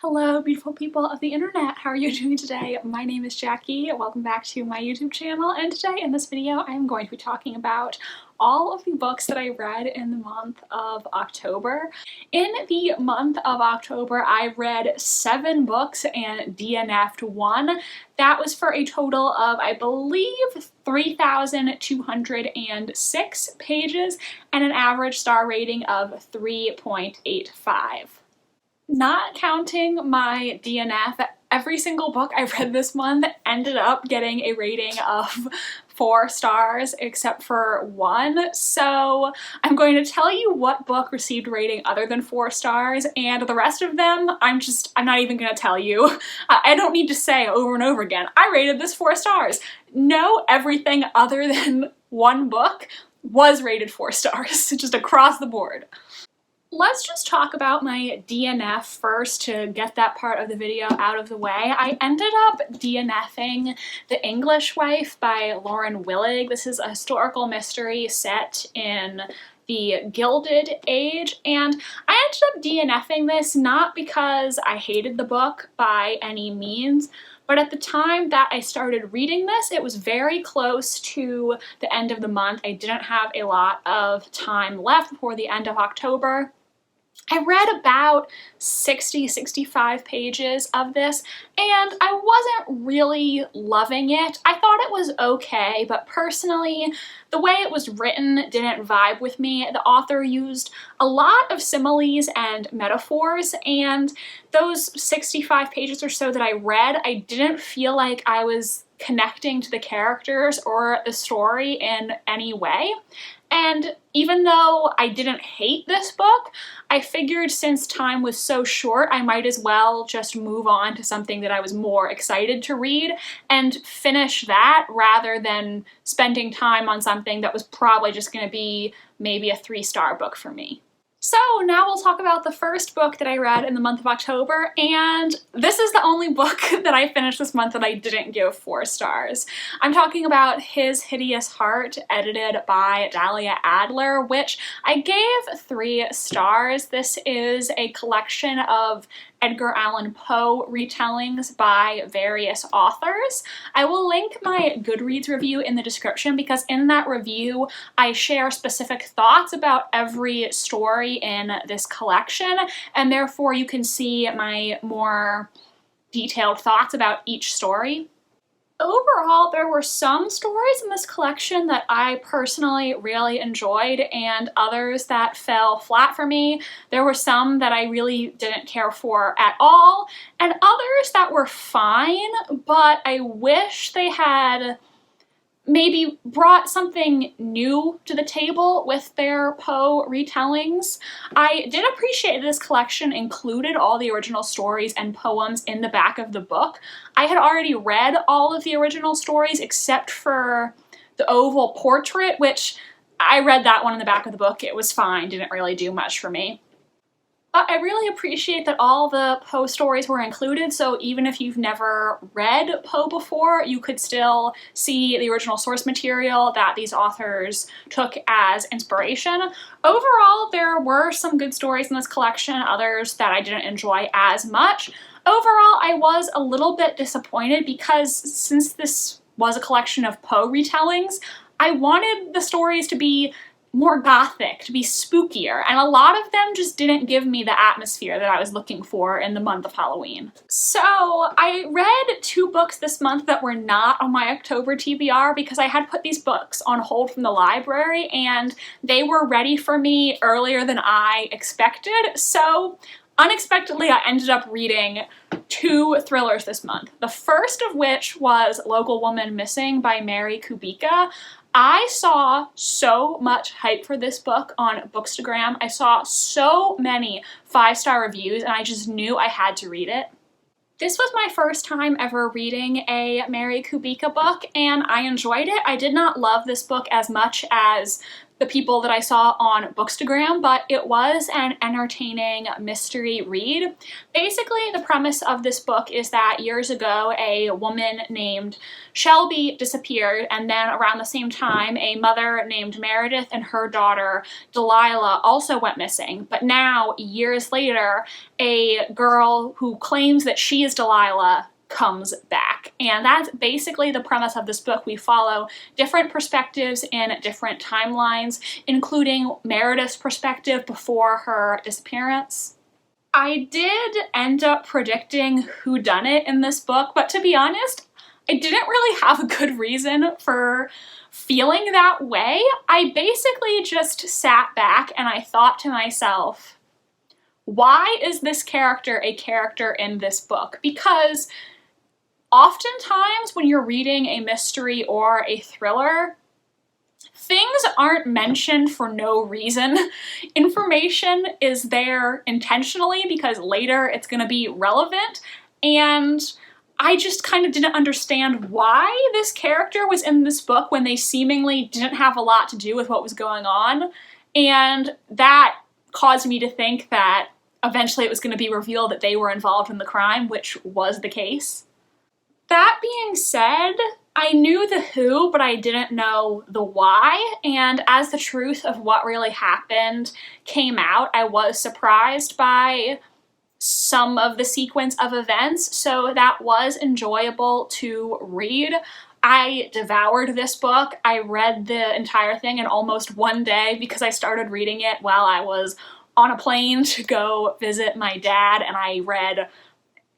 Hello, beautiful people of the internet. How are you doing today? My name is Jackie. Welcome back to my YouTube channel, and today in this video I am going to be talking about all of the books that I read in the month of October. In the month of October, I read 7 books and DNF'd 1. That was for a total of, I believe, 3,206 pages and an average star rating of 3.85. Not counting my DNF, every single book I read this month ended up getting a rating of 4 stars except for one. So I'm going to tell you what book received a rating other than 4 stars, and the rest of them I'm not even going to tell you. I don't need to say over and over again, I rated this 4 stars. No, everything other than one book was rated 4 stars, just across the board. Let's just talk about my DNF first to get that part of the video out of the way. I ended up DNFing The English Wife by Lauren Willig. This is a historical mystery set in the Gilded Age, and I ended up DNFing this not because I hated the book by any means, but at the time that I started reading this, it was very close to the end of the month. I didn't have a lot of time left before the end of October. I read about 65 pages of this, and I wasn't really loving it. I thought it was okay, but personally, the way it was written didn't vibe with me. The author used a lot of similes and metaphors, and those 65 pages or so that I read, I didn't feel like I was connecting to the characters or the story in any way. And even though I didn't hate this book, I figured since time was so short, I might as well just move on to something that I was more excited to read and finish that rather than spending time on something that was probably just going to be maybe a 3-star book for me. So now we'll talk about the first book that I read in the month of October, and this is the only book that I finished this month that I didn't give 4 stars. I'm talking about His Hideous Heart, edited by Dahlia Adler, which I gave 3 stars. This is a collection of Edgar Allan Poe retellings by various authors. I will link my Goodreads review in the description because in that review I share specific thoughts about every story in this collection, and therefore you can see my more detailed thoughts about each story. Overall, there were some stories in this collection that I personally really enjoyed and others that fell flat for me. There were some that I really didn't care for at all, and others that were fine, but I wish they had maybe brought something new to the table with their Poe retellings. I did appreciate this collection included all the original stories and poems in the back of the book. I had already read all of the original stories except for the oval portrait, which I read that one in the back of the book. It was fine, didn't really do much for me. But I really appreciate that all the Poe stories were included, so even if you've never read Poe before, you could still see the original source material that these authors took as inspiration. Overall, there were some good stories in this collection, others that I didn't enjoy as much. Overall, I was a little bit disappointed because since this was a collection of Poe retellings, I wanted the stories to be more gothic, to be spookier, and a lot of them just didn't give me the atmosphere that I was looking for in the month of Halloween. So I read 2 books this month that were not on my October TBR because I had put these books on hold from the library and they were ready for me earlier than I expected. So unexpectedly, I ended up reading 2 thrillers this month. The first of which was Local Woman Missing by Mary Kubica. I saw so much hype for this book on Bookstagram. I saw so many 5-star reviews and I just knew I had to read it. This was my first time ever reading a Mary Kubica book and I enjoyed it. I did not love this book as much as the people that I saw on Bookstagram, but it was an entertaining mystery read. Basically, the premise of this book is that years ago, a woman named Shelby disappeared, and then around the same time, a mother named Meredith and her daughter Delilah also went missing. But now, years later, a girl who claims that she is Delilah comes back. And that's basically the premise of this book. We follow different perspectives in different timelines, including Meredith's perspective before her disappearance. I did end up predicting whodunit in this book, but to be honest, I didn't really have a good reason for feeling that way. I basically just sat back and I thought to myself, why is this character a character in this book? Because oftentimes when you're reading a mystery or a thriller, things aren't mentioned for no reason. Information is there intentionally because later it's going to be relevant, and I just kind of didn't understand why this character was in this book when they seemingly didn't have a lot to do with what was going on, and that caused me to think that eventually it was going to be revealed that they were involved in the crime, which was the case. That being said, I knew the who, but I didn't know the why, and as the truth of what really happened came out, I was surprised by some of the sequence of events, so that was enjoyable to read. I devoured this book. I read the entire thing in almost one day because I started reading it while I was on a plane to go visit my dad, and I read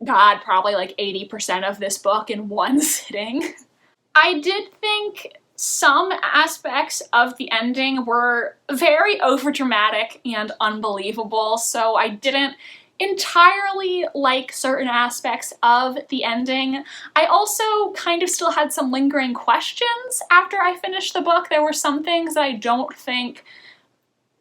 probably like 80% of this book in one sitting. I did think some aspects of the ending were very overdramatic and unbelievable, so I didn't entirely like certain aspects of the ending. I also kind of still had some lingering questions after I finished the book. There were some things that I don't think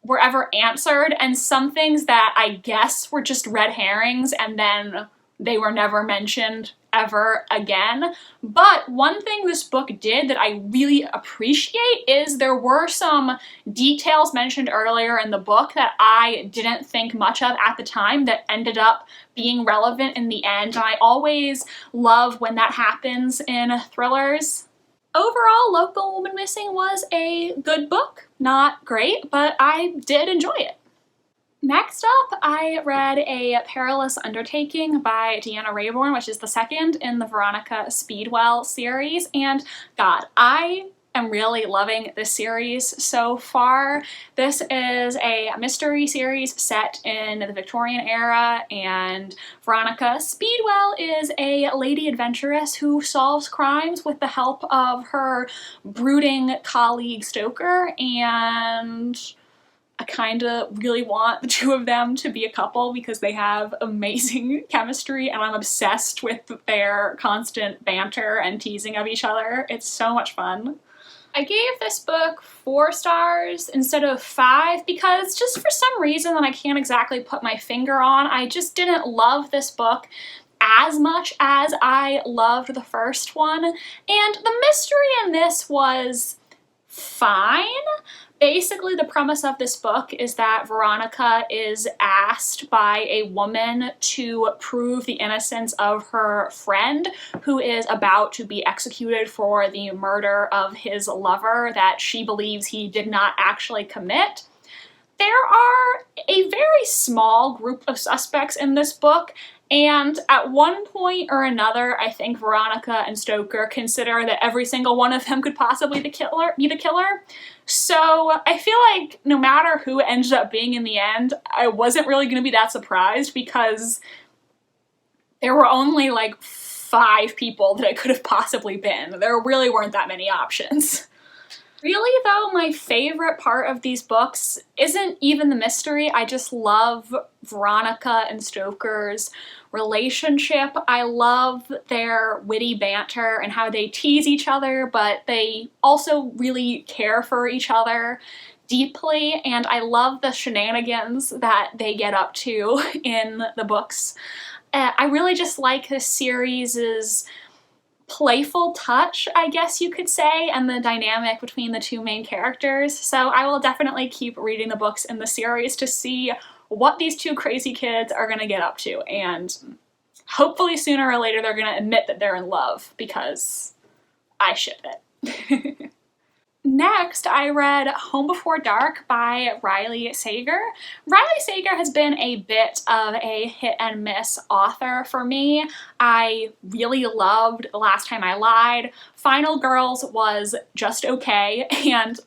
were ever answered, and some things that I guess were just red herrings and then they were never mentioned ever again. But one thing this book did that I really appreciate is there were some details mentioned earlier in the book that I didn't think much of at the time that ended up being relevant in the end. And I always love when that happens in thrillers. Overall, Local Woman Missing was a good book. Not great, but I did enjoy it. Next up, I read A Perilous Undertaking by Deanna Raybourn, which is the second in the Veronica Speedwell series, and God, I am really loving this series so far. This is a mystery series set in the Victorian era, and Veronica Speedwell is a lady adventuress who solves crimes with the help of her brooding colleague Stoker, and I kind of really want the two of them to be a couple because they have amazing chemistry and I'm obsessed with their constant banter and teasing of each other. It's so much fun. I gave this book 4 stars instead of 5 because just for some reason that I can't exactly put my finger on, I just didn't love this book as much as I loved the first one. And the mystery in this was fine. Basically, the premise of this book is that Veronica is asked by a woman to prove the innocence of her friend who is about to be executed for the murder of his lover that she believes he did not actually commit. There are a very small group of suspects in this book, and at one point or another, I think Veronica and Stoker consider that every single one of them could possibly be the killer. So I feel like no matter who it ended up being in the end, I wasn't really going to be that surprised because there were only like 5 people that it could have possibly been. There really weren't that many options. Really, though, my favorite part of these books isn't even the mystery. I just love Veronica and Stoker's relationship. I love their witty banter and how they tease each other, but they also really care for each other deeply, and I love the shenanigans that they get up to in the books. I really just like this series' playful touch, I guess you could say, and the dynamic between the two main characters. So I will definitely keep reading the books in the series to see what these two crazy kids are gonna get up to, and hopefully sooner or later they're gonna admit that they're in love, because I ship it. Next, I read Home Before Dark by Riley Sager. Riley Sager has been a bit of a hit and miss author for me. I really loved The Last Time I Lied. Final Girls was just okay, and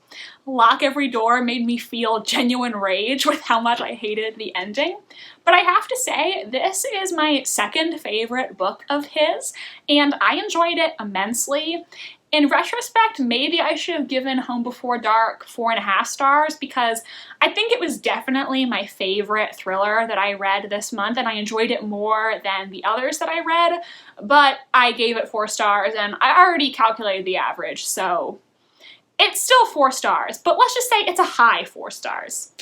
Lock Every Door made me feel genuine rage with how much I hated the ending. But I have to say, this is my second favorite book of his, and I enjoyed it immensely. In retrospect, maybe I should have given Home Before Dark 4.5 stars, because I think it was definitely my favorite thriller that I read this month, and I enjoyed it more than the others that I read, but I gave it 4 stars, and I already calculated the average, so it's still 4 stars, but let's just say it's a high 4 stars.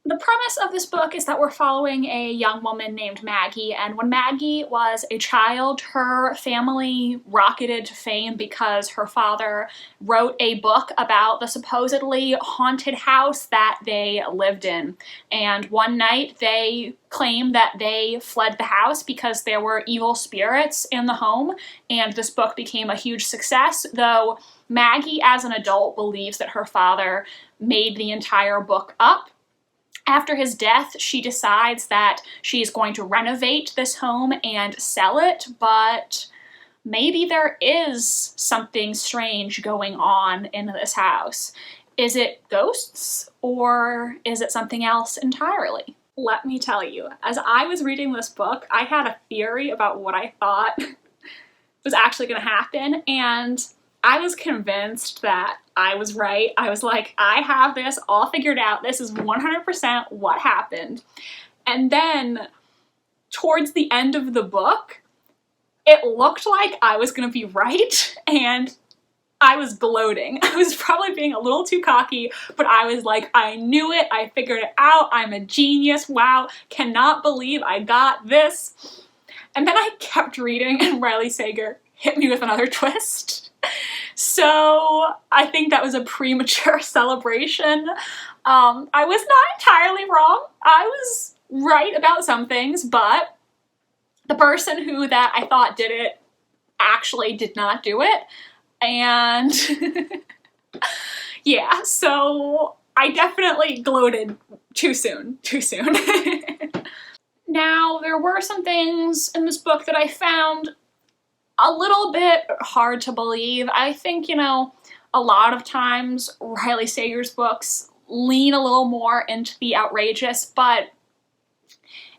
The premise of this book is that we're following a young woman named Maggie, and when Maggie was a child, her family rocketed to fame because her father wrote a book about the supposedly haunted house that they lived in. And one night they claimed that they fled the house because there were evil spirits in the home, and this book became a huge success, though Maggie as an adult believes that her father made the entire book up. After his death, she decides that she's going to renovate this home and sell it, but maybe there is something strange going on in this house. Is it ghosts, or is it something else entirely? Let me tell you, as I was reading this book, I had a theory about what I thought was actually going to happen, and I was convinced that I was right. I was like, I have this all figured out. This is 100% what happened. And then towards the end of the book, it looked like I was gonna be right, and I was gloating. I was probably being a little too cocky, but I was like, I knew it, I figured it out, I'm a genius, wow, cannot believe I got this. And then I kept reading, and Riley Sager hit me with another twist. So I think that was a premature celebration. I was not entirely wrong. I was right about some things, but the person who that I thought did it actually did not do it. And yeah, so I definitely gloated too soon. Now, there were some things in this book that I found a little bit hard to believe. I think, a lot of times Riley Sager's books lean a little more into the outrageous, but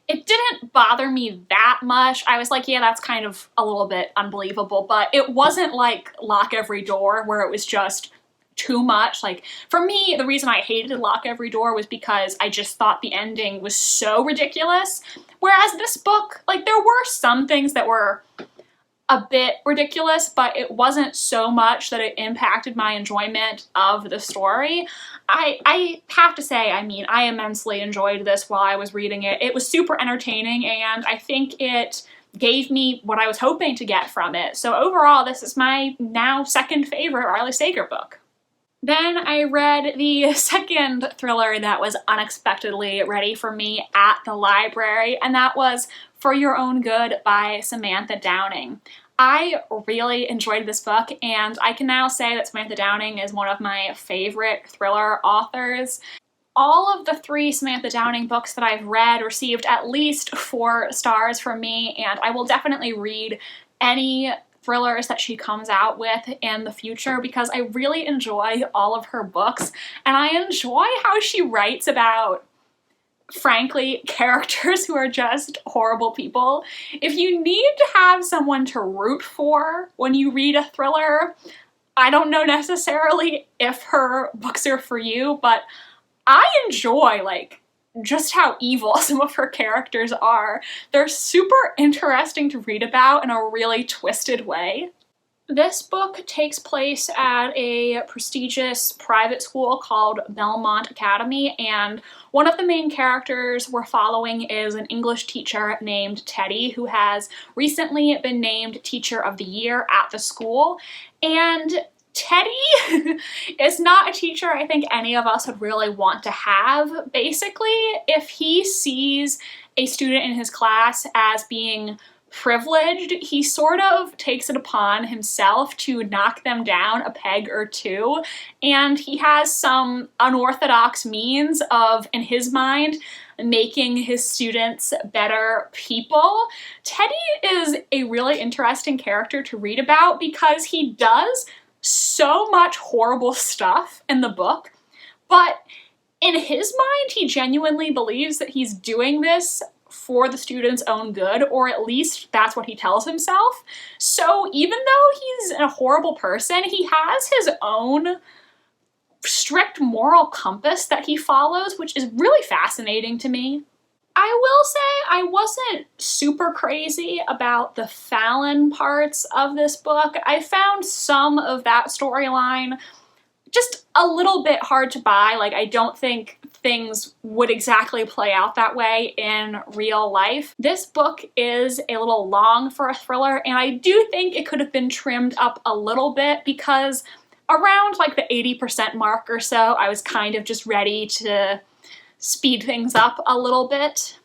it didn't bother me that much. I was like, yeah, that's kind of a little bit unbelievable, but it wasn't like Lock Every Door, where it was just too much. Like, for me, the reason I hated Lock Every Door was because I just thought the ending was so ridiculous. Whereas this book, like, there were some things that were a bit ridiculous, but it wasn't so much that it impacted my enjoyment of the story. I have to say, I immensely enjoyed this while I was reading it. It was super entertaining, and I think it gave me what I was hoping to get from it. So overall, this is my now second favorite Riley Sager book. Then I read the second thriller that was unexpectedly ready for me at the library, and that was For Your Own Good by Samantha Downing. I really enjoyed this book, and I can now say that Samantha Downing is one of my favorite thriller authors. All of the 3 Samantha Downing books that I've read received at least 4 stars from me, and I will definitely read any thrillers that she comes out with in the future because I really enjoy all of her books, and I enjoy how she writes about, frankly, characters who are just horrible people. If you need to have someone to root for when you read a thriller, I don't know necessarily if her books are for you, but I enjoy, just how evil some of her characters are. They're super interesting to read about in a really twisted way. This book takes place at a prestigious private school called Belmont Academy, and one of the main characters we're following is an English teacher named Teddy, who has recently been named Teacher of the Year at the school. And Teddy is not a teacher I think any of us would really want to have. Basically, if he sees a student in his class as being privileged, he sort of takes it upon himself to knock them down a peg or two, and he has some unorthodox means of, in his mind, making his students better people. Teddy is a really interesting character to read about because he does so much horrible stuff in the book, but in his mind, he genuinely believes that he's doing this for the student's own good, or at least that's what he tells himself. So even though he's a horrible person, he has his own strict moral compass that he follows, which is really fascinating to me. I will say I wasn't super crazy about the Fallon parts of this book. I found some of that storyline just a little bit hard to buy. Like, I don't think things would exactly play out that way in real life. This book is a little long for a thriller, and I do think it could have been trimmed up a little bit because around like the 80% mark or so, I was kind of just ready to speed things up a little bit.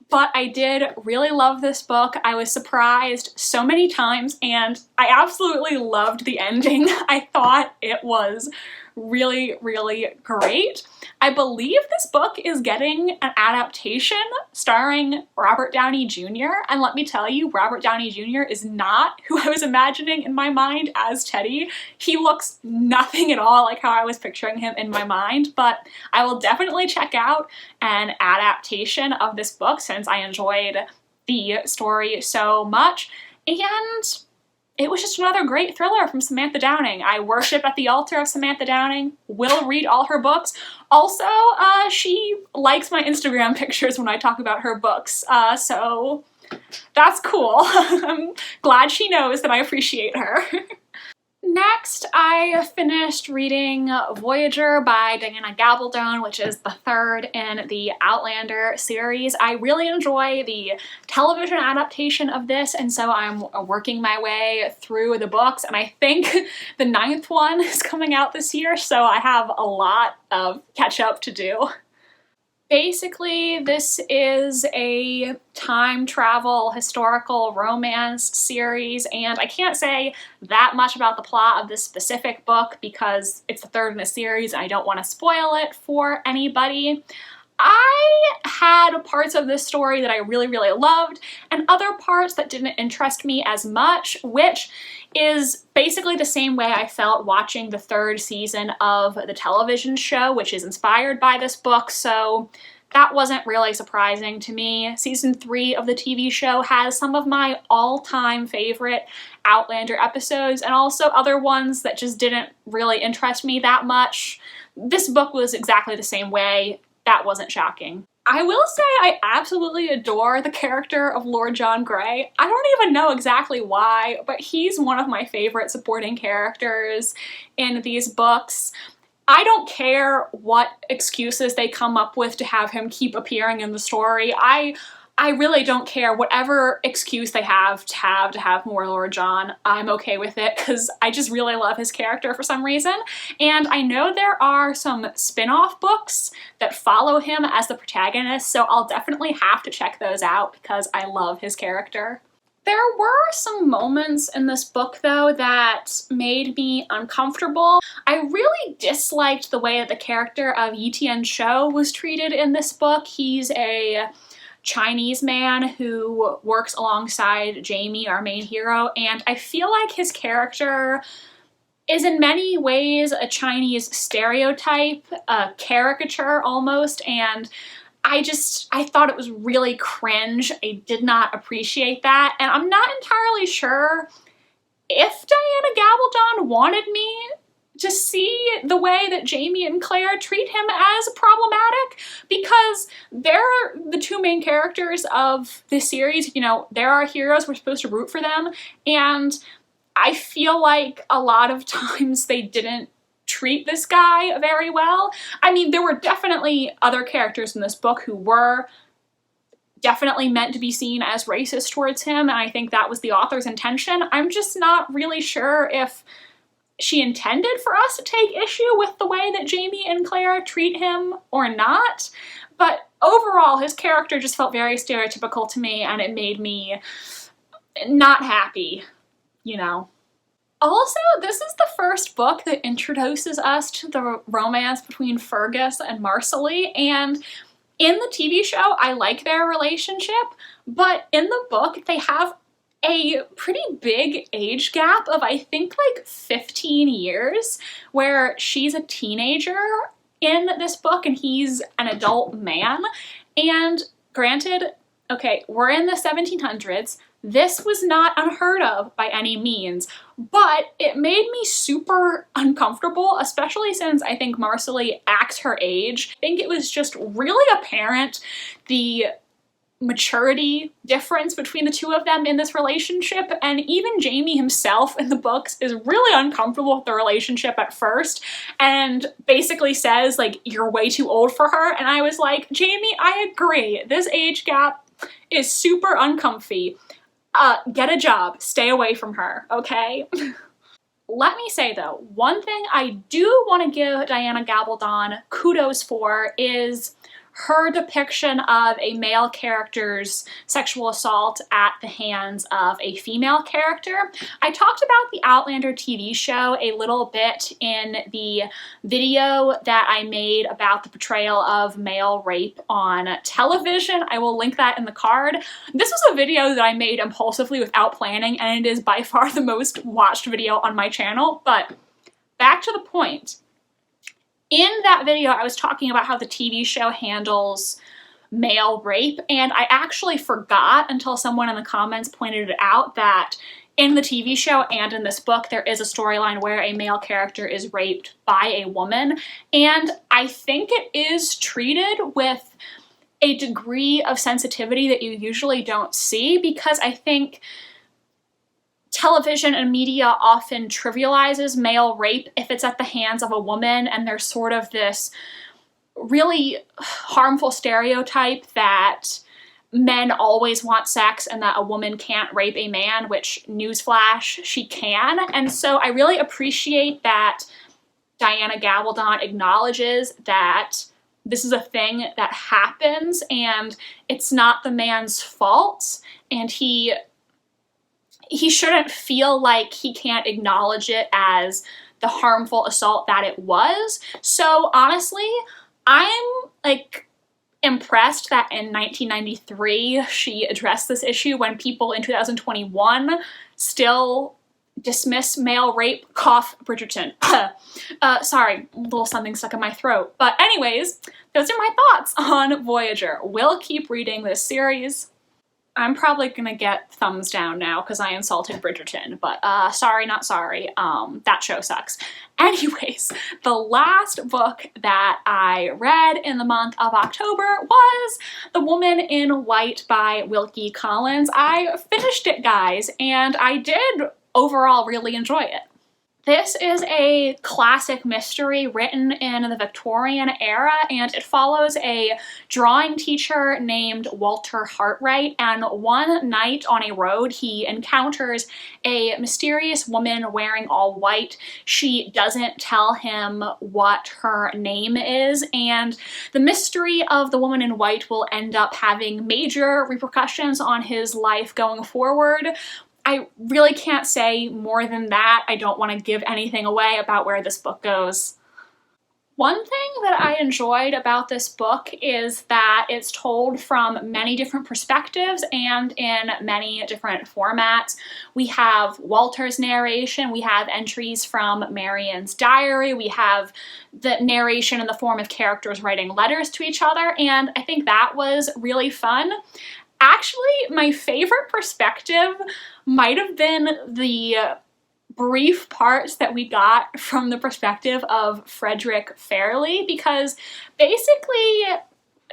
But I did really love this book. I was surprised so many times, and I absolutely loved the ending. I thought it was really, really great. I believe this book is getting an adaptation starring Robert Downey Jr., and let me tell you, Robert Downey Jr. is not who I was imagining in my mind as Teddy. He looks nothing at all like how I was picturing him in my mind, but I will definitely check out an adaptation of this book since I enjoyed the story so much, and it was just another great thriller from Samantha Downing. I worship at the altar of Samantha Downing, will read all her books. Also, she likes my Instagram pictures when I talk about her books, so that's cool. I'm glad she knows that I appreciate her. Next, I finished reading Voyager by Diana Gabaldon, which is the third in the Outlander series. I really enjoy the television adaptation of this, and so I'm working my way through the books, and I think the 9th one is coming out this year, so I have a lot of catch up to do. Basically, this is a time travel historical romance series, and I can't say that much about the plot of this specific book because it's the third in a series and I don't want to spoil it for anybody. I had parts of this story that I really, really loved and other parts that didn't interest me as much, which is basically the same way I felt watching the third season of the television show, which is inspired by this book, so that wasn't really surprising to me. Season 3 of the TV show has some of my all-time favorite Outlander episodes and also other ones that just didn't really interest me that much. This book was exactly the same way. That wasn't shocking. I will say I absolutely adore the character of Lord John Grey. I don't even know exactly why, but he's one of my favorite supporting characters in these books. I don't care what excuses they come up with to have him keep appearing in the story. I really don't care. Whatever excuse they have to have more Lord John, I'm okay with it because I just really love his character for some reason. And I know there are some spin-off books that follow him as the protagonist, so I'll definitely have to check those out because I love his character. There were some moments in this book, though, that made me uncomfortable. I really disliked the way that the character of Yi Tian-cho was treated in this book. He's a Chinese man who works alongside Jamie, our main hero, and I feel like his character is in many ways a Chinese stereotype, a caricature almost, and I thought it was really cringe. I did not appreciate that, and I'm not entirely sure if Diana Gabaldon wanted me to see the way that Jamie and Claire treat him as problematic, because they're the two main characters of this series. You know, they're our heroes, we're supposed to root for them, and I feel like a lot of times they didn't treat this guy very well. I mean, there were definitely other characters in this book who were definitely meant to be seen as racist towards him, and I think that was the author's intention. I'm just not really sure if she intended for us to take issue with the way that Jamie and Claire treat him or not, but overall his character just felt very stereotypical to me, and it made me not happy, you know. Also, this is the first book that introduces us to the romance between Fergus and Marcelly, and in the TV show, I like their relationship, but in the book, they have a pretty big age gap of, I think, like 15 years, where she's a teenager in this book and he's an adult man. And granted, okay, we're in the 1700s. This was not unheard of by any means, but it made me super uncomfortable, especially since I think Marcelly acts her age. I think it was just really apparent the maturity difference between the two of them in this relationship, and even Jamie himself in the books is really uncomfortable with the relationship at first and basically says, like, you're way too old for her, and I was like, Jamie, I agree. This age gap is super uncomfy. Get a job, stay away from her, okay? Let me say though, one thing I do want to give Diana Gabaldon kudos for is her depiction of a male character's sexual assault at the hands of a female character. I talked about the Outlander TV show a little bit in the video that I made about the portrayal of male rape on television. I will link that in the card. This was a video that I made impulsively without planning, and it is by far the most watched video on my channel, but back to the point. In that video, I was talking about how the TV show handles male rape, and I actually forgot until someone in the comments pointed it out that in the TV show and in this book, there is a storyline where a male character is raped by a woman, and I think it is treated with a degree of sensitivity that you usually don't see, because I think television and media often trivializes male rape if it's at the hands of a woman, and there's sort of this really harmful stereotype that men always want sex and that a woman can't rape a man, which, newsflash, she can. And so I really appreciate that Diana Gabaldon acknowledges that this is a thing that happens and it's not the man's fault, and he shouldn't feel like he can't acknowledge it as the harmful assault that it was. So honestly, I'm like impressed that in 1993 she addressed this issue when people in 2021 still dismiss male rape. Cough, Bridgerton. Sorry, a little something stuck in my throat. But anyways, those are my thoughts on Voyager. We'll keep reading this series. I'm probably gonna get thumbs down now because I insulted Bridgerton, but sorry, not sorry. That show sucks. Anyways, the last book that I read in the month of October was The Woman in White by Wilkie Collins. I finished it, guys, and I did overall really enjoy it. This is a classic mystery written in the Victorian era, and it follows a drawing teacher named Walter Hartwright, and one night on a road he encounters a mysterious woman wearing all white. She doesn't tell him what her name is, and the mystery of the woman in white will end up having major repercussions on his life going forward. I really can't say more than that. I don't want to give anything away about where this book goes. One thing that I enjoyed about this book is that it's told from many different perspectives and in many different formats. We have Walter's narration, we have entries from Marian's diary, we have the narration in the form of characters writing letters to each other, and I think that was really fun. Actually, my favorite perspective might have been the brief parts that we got from the perspective of Frederick Fairley, because basically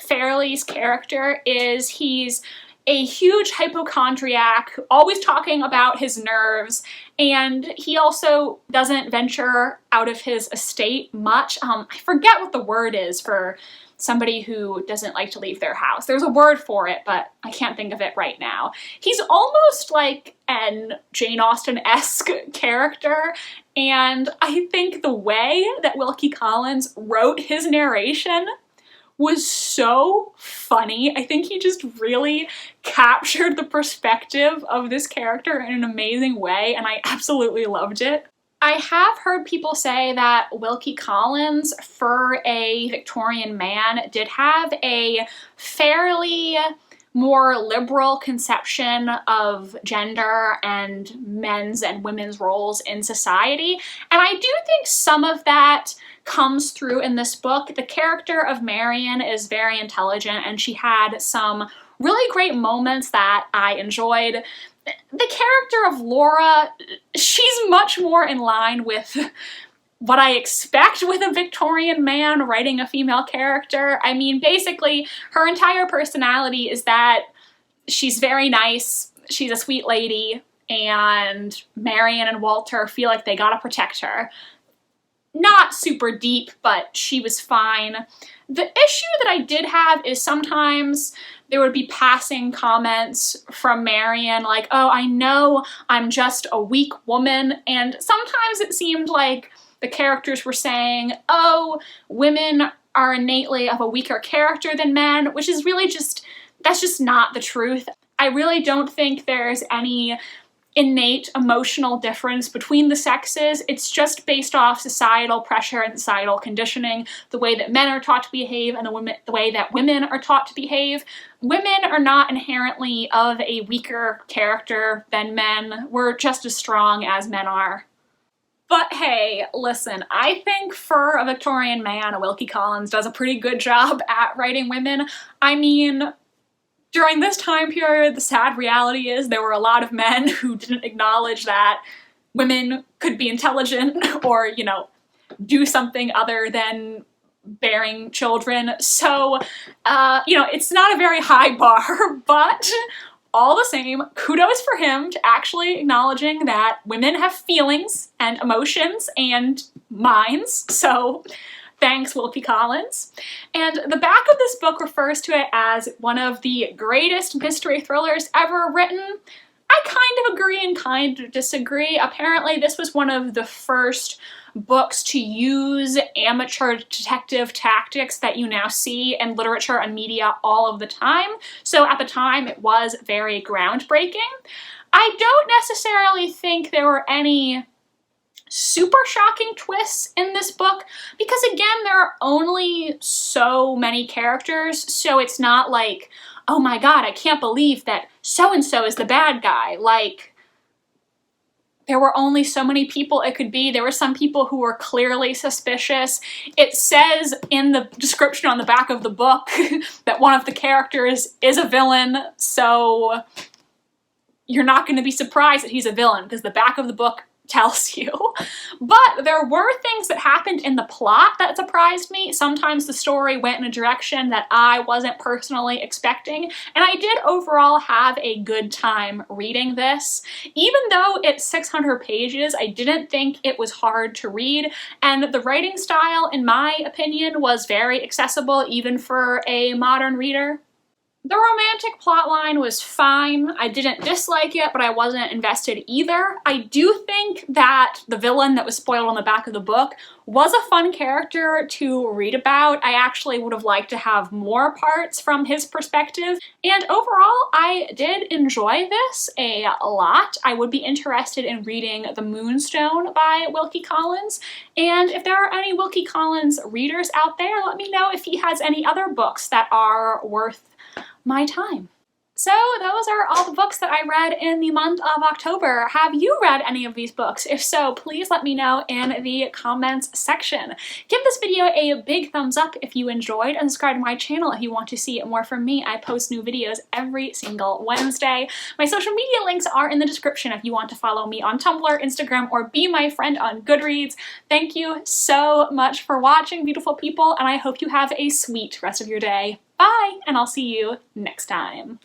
Fairley's character is he's a huge hypochondriac, always talking about his nerves, and he also doesn't venture out of his estate much. I forget what the word is for somebody who doesn't like to leave their house. There's a word for it, but I can't think of it right now. He's almost like an Jane Austen-esque character, and I think the way that Wilkie Collins wrote his narration was so funny. I think he just really captured the perspective of this character in an amazing way, and I absolutely loved it. I have heard people say that Wilkie Collins, for a Victorian man, did have a fairly more liberal conception of gender and men's and women's roles in society. And I do think some of that comes through in this book. The character of Marion is very intelligent, and she had some really great moments that I enjoyed. The character of Laura, she's much more in line with what I expect with a Victorian man writing a female character. I mean, basically, her entire personality is that she's very nice, she's a sweet lady, and Marion and Walter feel like they gotta protect her. Not super deep, but she was fine. The issue that I did have is sometimes there would be passing comments from Marion like, oh, I know I'm just a weak woman, and sometimes it seemed like the characters were saying, oh, women are innately of a weaker character than men, which is really that's just not the truth. I really don't think there's any innate emotional difference between the sexes. It's just based off societal pressure and societal conditioning, the way that men are taught to behave and the way that women are taught to behave. Women are not inherently of a weaker character than men. We're just as strong as men are. But hey, listen, I think for a Victorian man, Wilkie Collins does a pretty good job at writing women. I mean, during this time period, the sad reality is there were a lot of men who didn't acknowledge that women could be intelligent or, you know, do something other than bearing children. So, you know, it's not a very high bar, but all the same, kudos for him to actually acknowledging that women have feelings and emotions and minds. So thanks, Wilkie Collins. And the back of this book refers to it as one of the greatest mystery thrillers ever written. I kind of agree and kind of disagree. Apparently, this was one of the first books to use amateur detective tactics that you now see in literature and media all of the time. So at the time, it was very groundbreaking. I don't necessarily think there were any super shocking twists in this book, because again, there are only so many characters, so it's not like, oh my god, I can't believe that so-and-so is the bad guy. Like, there were only so many people it could be. There were some people who were clearly suspicious. It says in the description on the back of the book that one of the characters is a villain, so you're not going to be surprised that he's a villain, because the back of the book tells you. But there were things that happened in the plot that surprised me. Sometimes the story went in a direction that I wasn't personally expecting, and I did overall have a good time reading this. Even though it's 600 pages, I didn't think it was hard to read, and the writing style, in my opinion, was very accessible even for a modern reader. The romantic plotline was fine. I didn't dislike it, but I wasn't invested either. I do think that the villain that was spoiled on the back of the book was a fun character to read about. I actually would have liked to have more parts from his perspective. And overall, I did enjoy this a lot. I would be interested in reading The Moonstone by Wilkie Collins. And if there are any Wilkie Collins readers out there, let me know if he has any other books that are worth my time. So those are all the books that I read in the month of October. Have you read any of these books? If so, please let me know in the comments section. Give this video a big thumbs up if you enjoyed, and subscribe to my channel if you want to see more from me. I post new videos every single Wednesday. My social media links are in the description if you want to follow me on Tumblr, Instagram, or be my friend on Goodreads. Thank you so much for watching, beautiful people, and I hope you have a sweet rest of your day. Bye, and I'll see you next time.